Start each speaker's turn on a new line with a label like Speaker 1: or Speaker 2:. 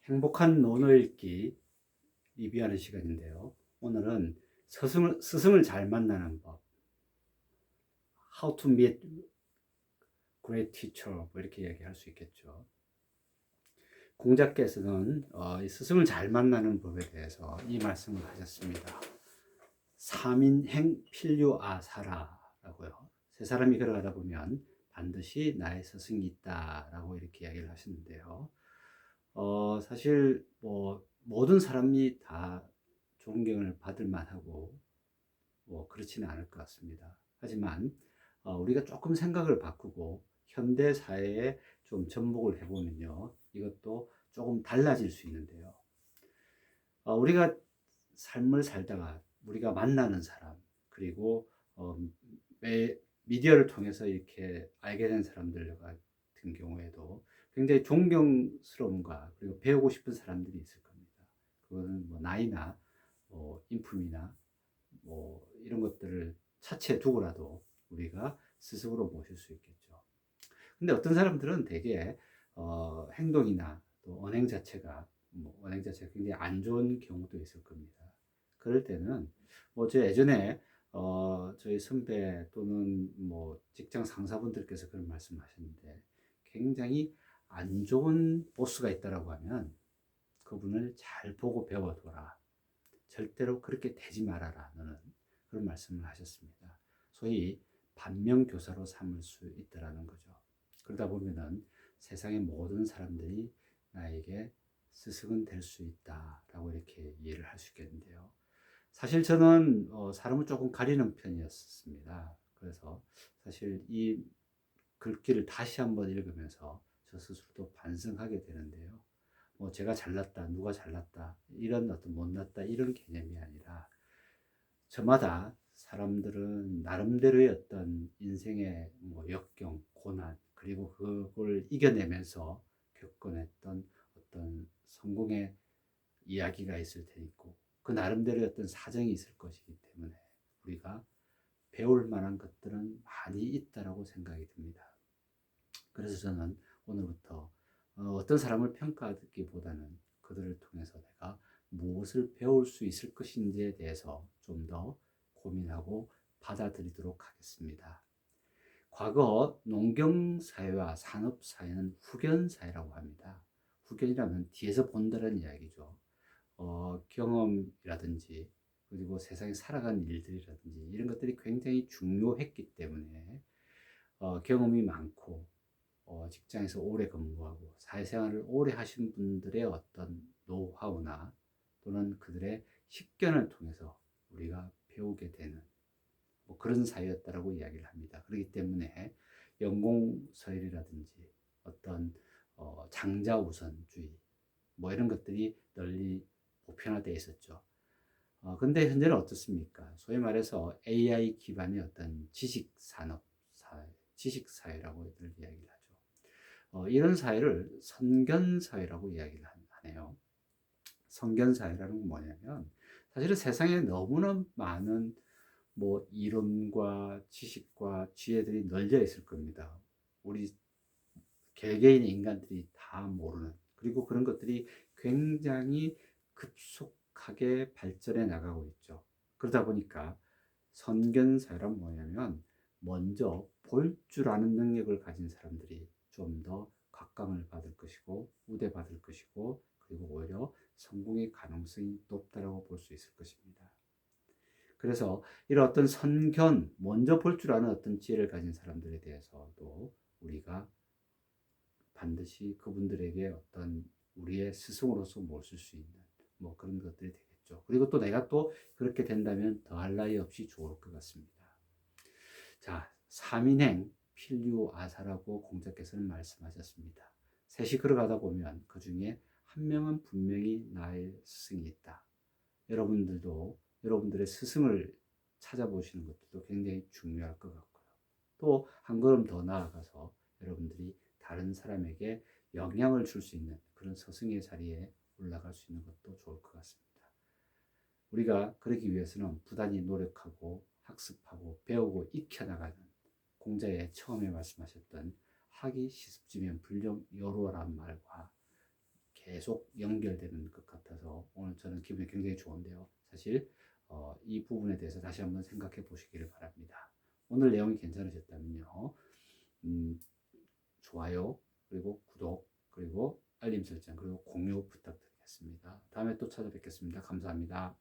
Speaker 1: 행복한 논어 읽기 리뷰하는 시간인데요. 오늘은 스승을 잘 만나는 법, How to meet great teacher, 뭐 이렇게 이야기할 수 있겠죠. 공자께서는 이 스승을 잘 만나는 법에 대해서 이 말씀을 하셨습니다. 삼인행 필류아사라라고요. 세 사람이 걸어가다 보면 반드시 나의 스승이 있다라고 이렇게 이야기를 하시는데요. 사실 뭐 모든 사람이 다 존경을 받을 만하고 뭐 그렇지는 않을 것 같습니다. 하지만 우리가 조금 생각을 바꾸고 현대 사회에 좀 접목을 해보면요, 이것도 조금 달라질 수 있는데요. 우리가 삶을 살다가 우리가 만나는 사람, 그리고 미디어를 통해서 이렇게 알게 된 사람들 같은 경우에도 굉장히 존경스러움과 그리고 배우고 싶은 사람들이 있을 겁니다. 그거는 뭐 나이나 인품이나 뭐 이런 것들을 차치해 두고라도 우리가 스스로 모실 수 있겠죠. 근데 어떤 사람들은 되게 행동이나 또 언행 자체가 굉장히 안 좋은 경우도 있을 겁니다. 그럴 때는 뭐 제 예전에 저희 선배 또는 뭐 직장 상사분들께서 그런 말씀하셨는데, 굉장히 안 좋은 보스가 있다라고 하면 그분을 잘 보고 배워둬라. 절대로 그렇게 되지 말아라. 너는 그런 말씀을 하셨습니다. 소위 반면교사로 삼을 수 있다라는 거죠. 그러다 보면은 세상의 모든 사람들이 나에게 스승은 될 수 있다라고 이렇게 이해를 할 수 있겠는데요. 사실 저는 사람을 조금 가리는 편이었습니다. 그래서 사실 이 글귀를 다시 한번 읽으면서 저 스스로도 반성하게 되는데요. 뭐 제가 잘났다, 누가 잘났다, 이런 어떤 못났다 이런 개념이 아니라, 저마다 사람들은 나름대로의 어떤 인생의 뭐 역경, 고난, 그리고 그걸 이겨내면서 겪어냈던 어떤 성공의 이야기가 있을 테니까, 그 나름대로의 어떤 사정이 있을 것이기 때문에 우리가 배울 만한 것들은 많이 있다라고 생각이 듭니다. 그래서 저는 오늘부터 어떤 사람을 평가하기보다는 그들을 통해서 내가 무엇을 배울 수 있을 것인지에 대해서 좀 더 고민하고 받아들이도록 하겠습니다. 과거 농경사회와 산업사회는 후견사회라고 합니다. 후견이라면 뒤에서 본다는 이야기죠. 경험이라든지 그리고 세상에 살아간 일들이라든지 이런 것들이 굉장히 중요했기 때문에 경험이 많고 직장에서 오래 근무하고 사회생활을 오래 하신 분들의 어떤 노하우나 또는 그들의 식견을 통해서 우리가 배우게 되는 뭐 그런 사회였다라고 이야기를 합니다. 그렇기 때문에 연공서열이라든지 어떤 장자우선주의 뭐 이런 것들이 널리 보편화되어 있었죠. 근데 현재는 어떻습니까? 소위 말해서 AI 기반의 어떤 지식사회라고 이야기를 하죠. 이런 사회를 선견사회라고 이야기를 하네요. 선견사회라는 건 뭐냐면, 사실은 세상에 너무나 많은 뭐 이론과 지식과 지혜들이 널려 있을 겁니다. 우리 개개인의 인간들이 다 모르는, 그리고 그런 것들이 굉장히 급속하게 발전해 나가고 있죠. 그러다 보니까 선견사회란 뭐냐면, 먼저 볼 줄 아는 능력을 가진 사람들이 좀 더 각광을 받을 것이고 우대받을 것이고, 그리고 오히려 성공의 가능성이 높다라고 볼 수 있을 것입니다. 그래서 이런 어떤 선견, 먼저 볼 줄 아는 어떤 지혜를 가진 사람들에 대해서도 우리가 반드시 그분들에게 어떤 우리의 스승으로서 모실 수 있는 뭐 그런 것들이 되겠죠. 그리고 또 내가 또 그렇게 된다면 더할 나위 없이 좋을 것 같습니다. 자, 삼인행 필유아사라고 공자께서는 말씀하셨습니다. 셋이 걸어가다 보면 그 중에 한 명은 분명히 나의 스승이 있다. 여러분들도 여러분들의 스승을 찾아보시는 것도 굉장히 중요할 것 같고요. 또 한 걸음 더 나아가서 여러분들이 다른 사람에게 영향을 줄 수 있는 그런 스승의 자리에 올라갈 수 있는 것도 좋을 것 같습니다. 우리가 그러기 위해서는 부단히 노력하고 학습하고 배우고 익혀나가는, 공자의 처음에 말씀하셨던 하기 시습지면 불령 요로라는 말과 계속 연결되는 것 같아서 오늘 저는 기분이 굉장히 좋은데요. 사실 이 부분에 대해서 다시 한번 생각해 보시기를 바랍니다. 오늘 내용이 괜찮으셨다면요. 좋아요, 그리고 구독, 그리고 알림 설정, 그리고 공유 부탁드리겠습니다. 다음에 또 찾아뵙겠습니다. 감사합니다.